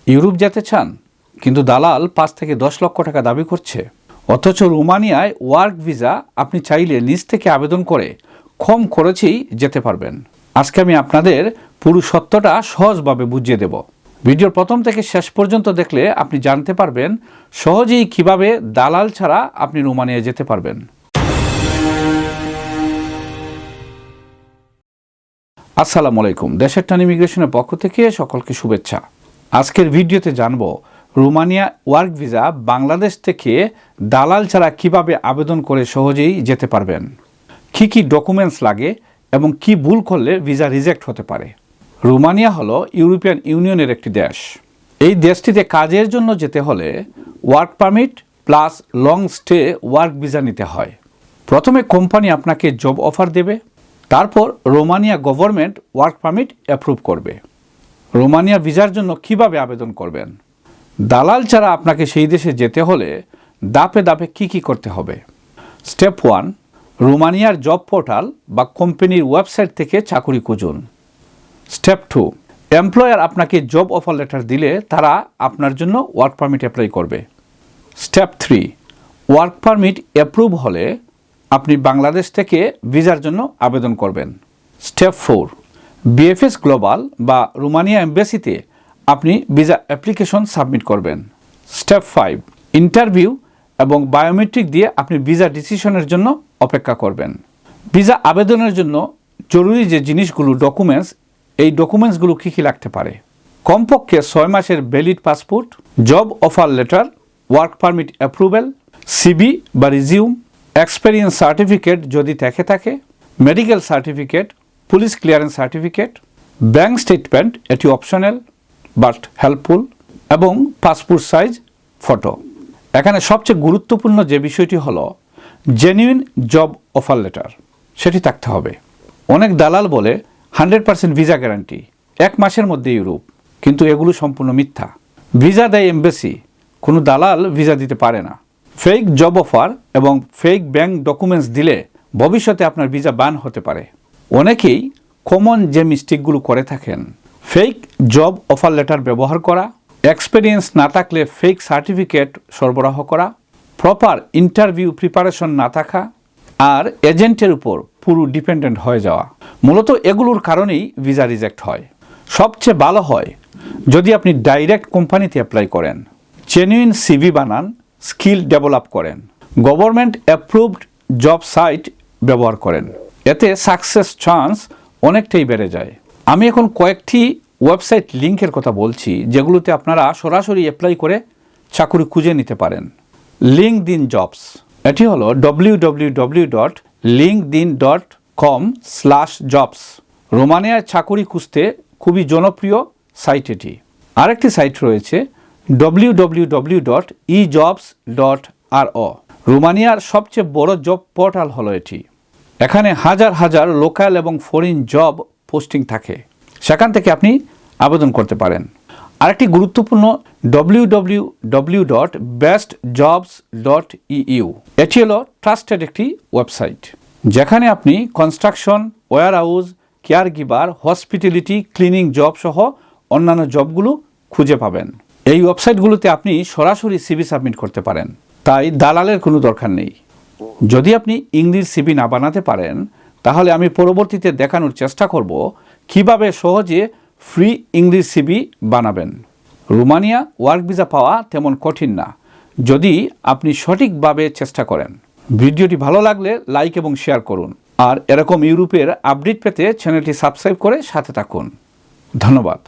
Europe যেতে চান কিন্তু দালাল 5 থেকে 10 লক্ষ টাকা দাবি করছে, অথচ রোমানিয়ায় ওয়ার্ক ভিসা আপনি চাইলে নিজ থেকে আবেদন করে কম খরচেই যেতে পারবেন। আজকে আমি আপনাদের পুরো সত্যটা সহজভাবে বুঝিয়ে দেব। ভিডিওর প্রথম থেকে শেষ পর্যন্ত দেখলে আপনি জানতে পারবেন সহজেই কিভাবে দালাল ছাড়া আপনি রোমানিয়ায় যেতে পারবেন। আসসালামু আলাইকুম, দেশের টান ইমিগ্রেশনের পক্ষ থেকে সকলকে শুভেচ্ছা। আজকের ভিডিওতে জানব রোমানিয়া ওয়ার্ক ভিসা বাংলাদেশ থেকে দালাল ছাড়া কিভাবে আবেদন করে সহজেই যেতে পারবেন, কি কি ডকুমেন্টস লাগে এবং কি ভুল করলে ভিসা রিজেক্ট হতে পারে। রোমানিয়া হলো ইউরোপিয়ান ইউনিয়নের একটি দেশ। এই দেশটিতে কাজের জন্য যেতে হলে work permit plus long stay work visa নিতে হয়। প্রথমে কোম্পানি আপনাকে জব অফার দেবে, তারপর Romania government work permit approve করবে। রোমানিয়া ভিসার জন্য কিভাবে আবেদন করবেন, দালাল ছাড়া আপনাকে সেই দেশে যেতে হলে ধাপে ধাপে কি করতে হবে। স্টেপ 1, রোমানিয়ার জব পোর্টাল বা কোম্পানির ওয়েবসাইট থেকে চাকরি খুঁজুন। স্টেপ 2, এমপ্লয়ার আপনাকে জব অফার লেটার দিলে তারা আপনার জন্য ওয়ার্ক পারমিট অ্যাপ্লাই করবে। স্টেপ 3, ওয়ার্ক পারমিট অ্যাপ্রুভ হলে আপনি বাংলাদেশ থেকে ভিসার জন্য আবেদন করবেন। স্টেপ 4, বিএফএস গ্লোবাল বা রোমানিয়া এম্বাসিতে আপনি ভিসা অ্যাপ্লিকেশন সাবমিট করবেন। স্টেপ 5, ইন্টারভিউ এবং বায়োমেট্রিক দিয়ে আপনি ভিসা ডিসিশনের জন্য অপেক্ষা করবেন। ভিসা আবেদনের জন্য জরুরি যে জিনিসগুলো ডকুমেন্টস, এই ডকুমেন্টসগুলো কী কী লাগতে পারে। কমপক্ষে 6 মাসের valid passport, job offer letter, work permit approval, CV বা রিজিউম, এক্সপেরিয়েন্স সার্টিফিকেট যদি থাকে, medical certificate, police clearance certificate, bank statement, এটি অপশনাল বাট হেল্পফুল, এবং পাসপোর্ট সাইজ ফটো। এখানে সবচেয়ে গুরুত্বপূর্ণ যে বিষয়টি হলো জেনুইন জব অফার লেটার, সেটি থাকতে হবে। অনেক দালাল বলে 100% ভিসা গ্যারান্টি, 1 মাসের মধ্যে ইউরোপ, কিন্তু এগুলো সম্পূর্ণ মিথ্যা। ভিসা দেয় এমবেসি, কোনো দালাল ভিসা দিতে পারে না। ফেক জব অফার এবং ফেক ব্যাঙ্ক ডকুমেন্টস দিলে ভবিষ্যতে আপনার ভিসা ব্যান হতে পারে। অনেকেই কমন যে মিস্টেকগুলো করে থাকেন, ফেক জব অফার লেটার ব্যবহার করা, এক্সপেরিয়েন্স না থাকলে ফেক সার্টিফিকেট সরবরাহ করা, প্রপার ইন্টারভিউ প্রিপারেশন না থাকা, আর এজেন্টের উপর পুরো ডিপেন্ডেন্ট হয়ে যাওয়া। মূলত এগুলোর কারণেই ভিসা রিজেক্ট হয়। সবচেয়ে ভালো হয় যদি আপনি ডাইরেক্ট কোম্পানিতে অ্যাপ্লাই করেন, জেনুইন সিভি বানান, স্কিল ডেভেলপ করেন, গভর্নমেন্ট অ্যাপ্রুভড জব সাইট ব্যবহার করেন। এতে সাকসেস চান্স অনেকটাই বেড়ে যায়। আমি এখন কয়েকটি ওয়েবসাইট লিঙ্কের কথা বলছি যেগুলোতে আপনারা সরাসরি অ্যাপ্লাই করে চাকরি খুঁজে নিতে পারেন। লিঙ্কডইন জবস, এটি হলো www.linkedin.com/jobs। রোমানিয়ায় চাকরি খুঁজতে খুবই জনপ্রিয় সাইট এটি। আরেকটি সাইট রয়েছে www.ejobs.ro। রোমানিয়ার সবচেয়ে বড় জব পোর্টাল হলো এটি। এখানে হাজার হাজার লোকাল এবং ফরেন জব পোস্টিং থাকে, সেখান থেকে আপনি আবেদন করতে পারেন। আরেকটি গুরুত্বপূর্ণ www.bestjobs.eu। এটি হলো ট্রাস্টেড একটি ওয়েবসাইট যেখানে আপনি construction, warehouse, caregiver, hospitality, cleaning job সহ অন্যান্য জবগুলো খুঁজে পাবেন। এই ওয়েবসাইটগুলোতে আপনি সরাসরি সিভি সাবমিট করতে পারেন, তাই দালালের কোনো দরকার নেই। যদি আপনি ইংলিশ সিভি না বানাতে পারেন তাহলে আমি পরবর্তীতে দেখানোর চেষ্টা করব কিভাবে সহজে ফ্রি ইংলিশ সিভি বানাবেন। রোমানিয়া ওয়ার্ক ভিসা পাওয়া তেমন কঠিন না যদি আপনি সঠিকভাবে চেষ্টা করেন। ভিডিওটি ভালো লাগলে লাইক এবং শেয়ার করুন, আর এরকম ইউরোপের আপডেট পেতে চ্যানেলটি সাবস্ক্রাইব করে সাথে থাকুন। ধন্যবাদ।